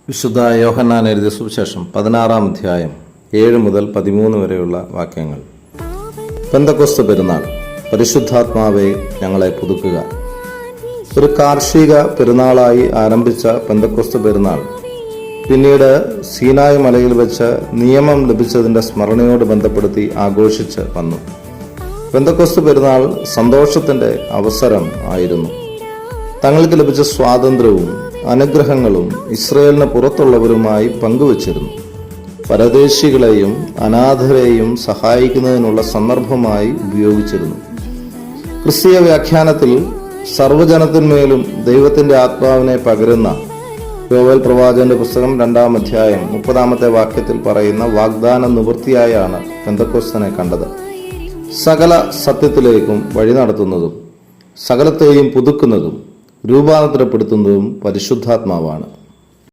വിശുദ്ധ യോഹന്നാൻ എഴുതിയ സുവിശേഷം 16-ാം അധ്യായം 7 മുതൽ 13 വരെയുള്ള വാക്യങ്ങൾ. പെന്തക്കോസ്ത് പെരുന്നാൾ. പരിശുദ്ധാത്മാവേ, ഞങ്ങളെ പുതുക്കുക. ഒരു കാർഷിക പെരുന്നാളായി ആരംഭിച്ച പെന്തക്കോസ്ത് പെരുന്നാൾ പിന്നീട് സീനായ് മലയിൽ വെച്ച് നിയമം ലഭിച്ചതിന്റെ സ്മരണയോട് ബന്ധപ്പെടുത്തി ആഘോഷിച്ച് വന്നു. പെന്തക്കോസ്ത് പെരുന്നാൾ സന്തോഷത്തിന്റെ അവസരം ആയിരുന്നു. തങ്ങൾക്ക് ലഭിച്ച സ്വാതന്ത്ര്യവും അനുഗ്രഹങ്ങളും ഇസ്രയേലിന് പുറത്തുള്ളവരുമായി പങ്കുവച്ചിരുന്നു. പരദേശികളെയും അനാഥരെയും സഹായിക്കുന്നതിനുള്ള സന്ദർഭമായി ഉപയോഗിച്ചിരുന്നു. ക്രിസ്തീയ വ്യാഖ്യാനത്തിൽ സർവ്വജനത്തിന്മേലും ദൈവത്തിന്റെ ആത്മാവിനെ പകരുന്ന യോവേൽ പ്രവാചകന്റെ പുസ്തകം 2-ാം അധ്യായം 30-ാമത്തെ വാക്യത്തിൽ പറയുന്ന വാഗ്ദാന നിവൃത്തിയായാണ് പെന്തക്കോസ്തിനെ കണ്ടത്. സകല സത്യത്തിലേക്കും വഴി നടത്തുന്നതും സകലത്തെയും പുതുക്കുന്നതും രൂപാന്തരപ്പെടുത്തുന്നതും പരിശുദ്ധാത്മാവാണ്.